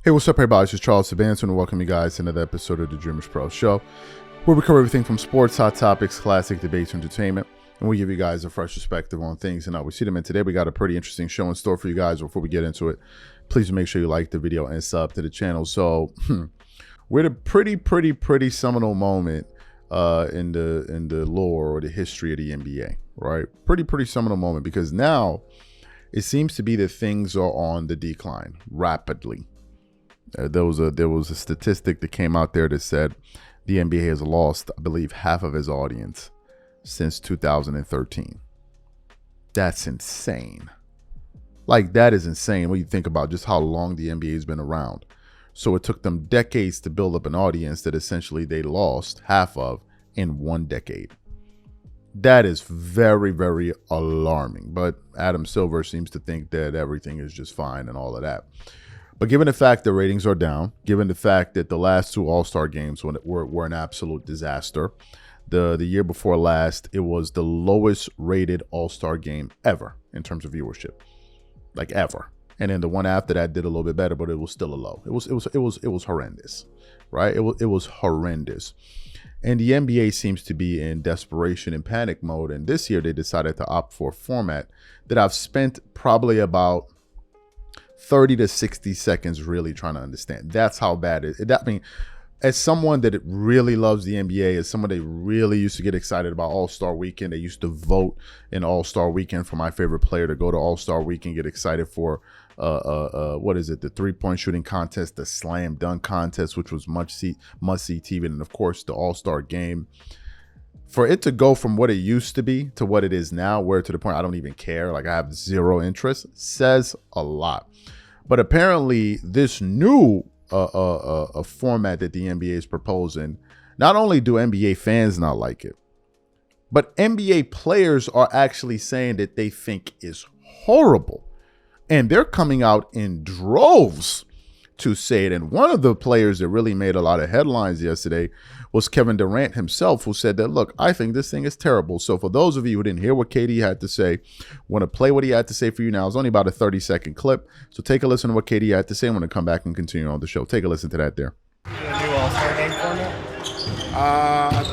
Hey, what's up, everybody? This is Charles Sabanson, and welcome you guys to another episode of the Dreamers Pro Show, where we cover everything from sports, hot topics, classic debates, entertainment, and we give you guys a fresh perspective on things and how we see them. And today we got a pretty interesting show in store for you guys. Before we get into it, please make sure you like the video and sub to the channel. So we're at a pretty seminal moment in the lore or the history of the NBA, right? Pretty seminal moment, because now it seems to be that things are on the decline rapidly. There was a statistic that came out there that said the NBA has lost, I believe, half of its audience since 2013. That's insane. Like, that is insane when you think about just how long the NBA has been around. So it took them decades to build up an audience that essentially they lost half of in 1 decade. That is very alarming. But Adam Silver seems to think that everything is just fine and all of that. But given the fact that ratings are down, given the fact that the last 2 All-Star games were an absolute disaster, the year before last, it was the lowest rated All-Star game ever in terms of viewership, like ever. And then the one after that did a little bit better, but it was still a low. It was horrendous, right? It was horrendous. And the NBA seems to be in desperation and panic mode. And this year they decided to opt for a format that I've spent probably about 30 to 60 seconds really trying to understand. That's how bad it is. I mean, as someone that really loves the NBA, as someone that really used to get excited about All-Star Weekend, they used to vote in All-Star Weekend for my favorite player to go to All-Star Weekend, get excited for what is it, the three-point shooting contest, the slam dunk contest, which was must-see TV, and of course the All-Star game. For it to go from what it used to be to what it is now, where to the point I don't even care, like I have zero interest, says a lot. But apparently this new format that the NBA is proposing, not only do NBA fans not like it, but NBA players are actually saying that they think is horrible. And they're coming out in droves to say it. And one of the players that really made a lot of headlines yesterday was Kevin Durant himself, who said that, look, I think this thing is terrible. So for those of you who didn't hear what KD had to say, want to play what he had to say for you now. It's only about a 30-second clip. So take a listen to what KD had to say. I'm going to come back and continue on the show. Take a listen to that there. The new All-Star game format?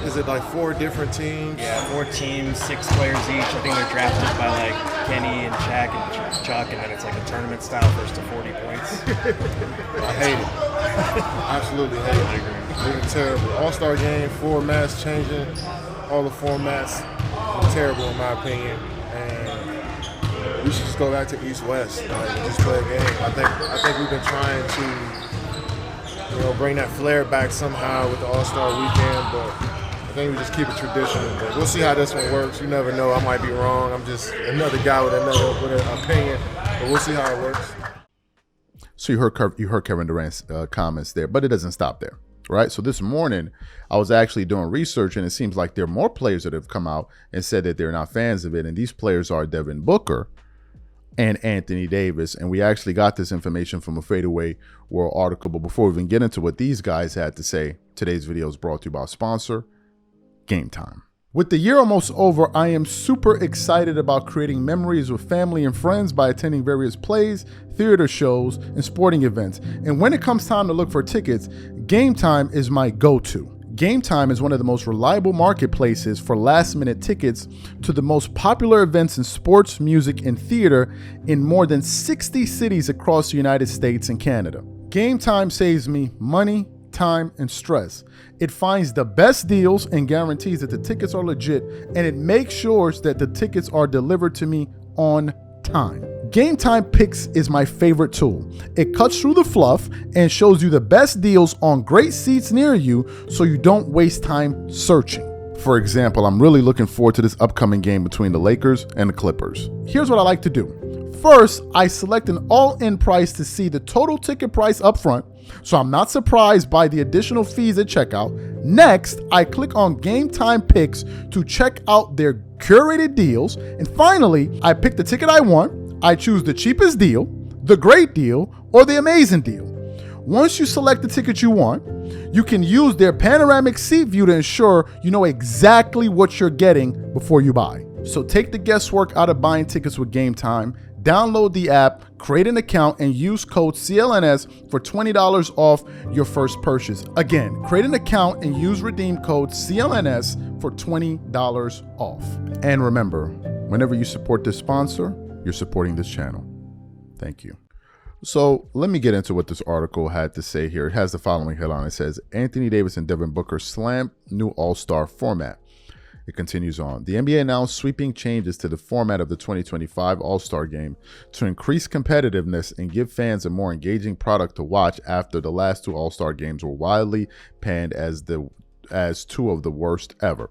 Is it like 4 different teams? Yeah, 4 teams, 6 players each. I think they're drafted by like Kenny and Shaq and Chuck, and then it's like a tournament style first to 40 points. I hate it. Absolutely hate it. I agree. It's terrible. All-Star game, formats changing, all the formats terrible in my opinion. And we should just go back to East-West, just play a game. I think we've been trying to, bring that flair back somehow with the All-Star weekend, but I think we just keep it traditional. But we'll see how this one works. You never know. I might be wrong. I'm just another guy with an opinion, but we'll see how it works. So you heard Kevin Durant's comments there, but it doesn't stop there, right? So this morning, I was actually doing research, and it seems like there are more players that have come out and said that they're not fans of it, and these players are Devin Booker and Anthony Davis. And we actually got this information from a Fadeaway World article. But before we even get into what these guys had to say, today's video is brought to you by our sponsor, Game Time. With the year almost over, I am super excited about creating memories with family and friends by attending various plays, theater shows, and sporting events. And when it comes time to look for tickets, Game Time is my go-to. Game Time is one of the most reliable marketplaces for last-minute tickets to the most popular events in sports, music, and theater in more than 60 cities across the United States and Canada. Game Time saves me money, time, and stress. It finds the best deals and guarantees that the tickets are legit, and it makes sure that the tickets are delivered to me on time. Game Time Picks is my favorite tool. It cuts through the fluff and shows you the best deals on great seats near you so you don't waste time searching. For example, I'm really looking forward to this upcoming game between the Lakers and the Clippers. Here's what I like to do. First, I select an all-in price to see the total ticket price up front, so I'm not surprised by the additional fees at checkout. Next, I click on Game Time Picks to check out their curated deals. And finally, I pick the ticket I want. I choose the cheapest deal, the great deal, or the amazing deal. Once you select the ticket you want, you can use their panoramic seat view to ensure you know exactly what you're getting before you buy. So take the guesswork out of buying tickets with Game Time. Download the app, create an account, and use code CLNS for $20 off your first purchase. Again, create an account and use redeem code CLNS for $20 off. And remember, whenever you support this sponsor, you're supporting this channel. Thank you. So let me get into what this article had to say here. It has the following headline. It says, Anthony Davis and Devin Booker slam new all-star format. It continues on. The NBA announced sweeping changes to the format of the 2025 All-Star Game to increase competitiveness and give fans a more engaging product to watch after the last two All-Star Games were widely panned as two of the worst ever.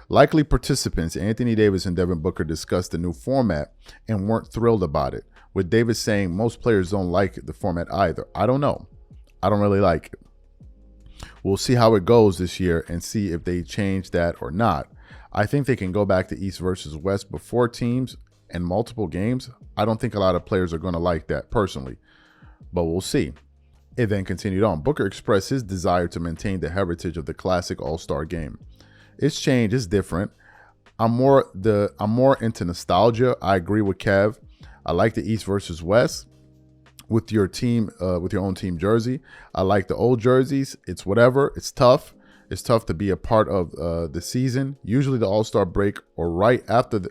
Likely participants Anthony Davis and Devin Booker discussed the new format and weren't thrilled about it, with Davis saying most players don't like the format either. I don't know. I don't really like it. We'll see how it goes this year and see if they change that or not. I think they can go back to East versus West before teams and multiple games. I don't think a lot of players are going to like that personally, but we'll see. It then continued on. Booker expressed his desire to maintain the heritage of the classic All-Star Game. Its change is different. I'm more into nostalgia. I agree with Kev. I like the East versus West with your team, with your own team jersey. I like the old jerseys. It's whatever. It's tough. It's tough to be a part of the season. Usually the All-Star break or right after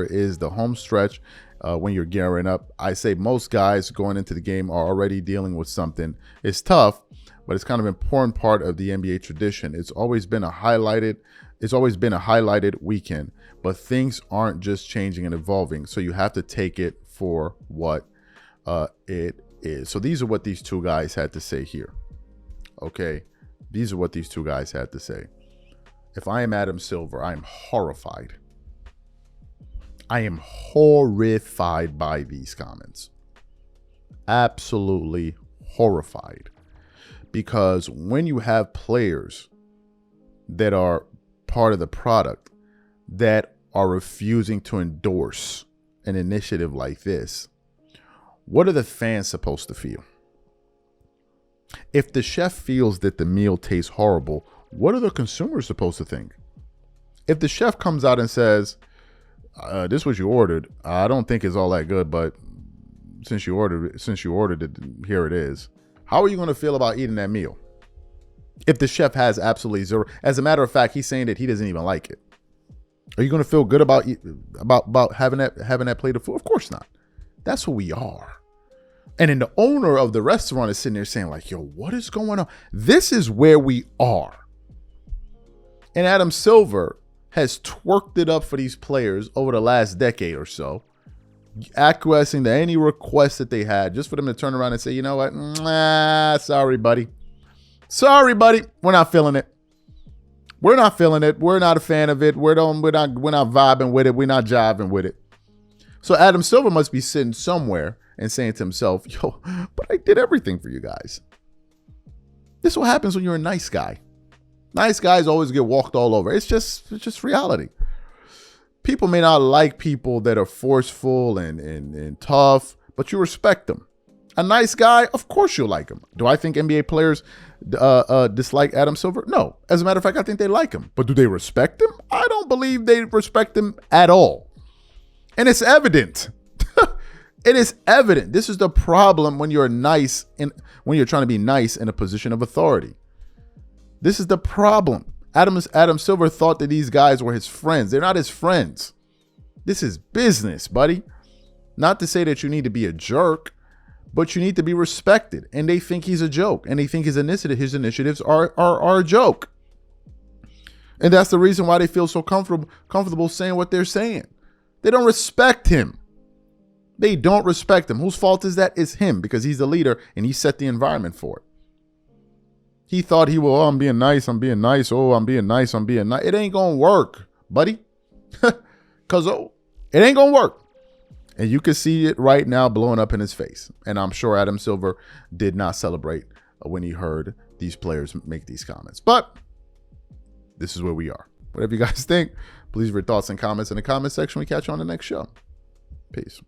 is the home stretch when you're gearing up. I say most guys going into the game are already dealing with something. It's tough, but it's kind of an important part of the NBA tradition. It's always been a highlighted weekend, but things aren't just changing and evolving. So you have to take it for what it is. So these are what these two guys had to say here. Okay. These are what these two guys had to say. If I am Adam Silver, I am horrified. I am horrified by these comments. Absolutely horrified. Because when you have players that are part of the product that are refusing to endorse an initiative like this, what are the fans supposed to feel? If the chef feels that the meal tastes horrible, what are the consumers supposed to think? If the chef comes out and says, this was you ordered, I don't think it's all that good, but since you ordered it, here it is. How are you going to feel about eating that meal? If the chef has absolutely zero, as a matter of fact, he's saying that he doesn't even like it. Are you going to feel good about having that plate of food? Of course not. That's who we are. And then the owner of the restaurant is sitting there saying like, yo, what is going on? This is where we are. And Adam Silver has twerked it up for these players over the last decade or so, acquiescing to any request that they had just for them to turn around and say, you know what? Sorry, buddy. Sorry, buddy. We're not feeling it. We're not feeling it. We're not a fan of it. We're not vibing with it. We're not jiving with it. So Adam Silver must be sitting somewhere and saying to himself, yo, but I did everything for you guys. This is what happens when you're a nice guy. Nice guys always get walked all over. It's just reality. People may not like people that are forceful and tough, but you respect them. A nice guy, of course you'll like him. Do I think NBA players dislike Adam Silver? No. As a matter of fact, I think they like him. But do they respect him? I don't believe they respect him at all. And it's evident. It is evident. This is the problem when you're nice and when you're trying to be nice in a position of authority. This is the problem. Adam Silver thought that these guys were his friends. They're not his friends. This is business, buddy. Not to say that you need to be a jerk, but you need to be respected. And they think he's a joke. And they think his initiatives are a joke. And that's the reason why they feel so comfortable saying what they're saying. They don't respect him. They don't respect him. Whose fault is that? It's him, because he's the leader and he set the environment for it. He thought I'm being nice. Oh, I'm being nice. It ain't going to work, buddy. Because it ain't going to work. And you can see it right now blowing up in his face. And I'm sure Adam Silver did not celebrate when he heard these players make these comments. But this is where we are. Whatever you guys think, please leave your thoughts and comments in the comment section. We catch you on the next show. Peace.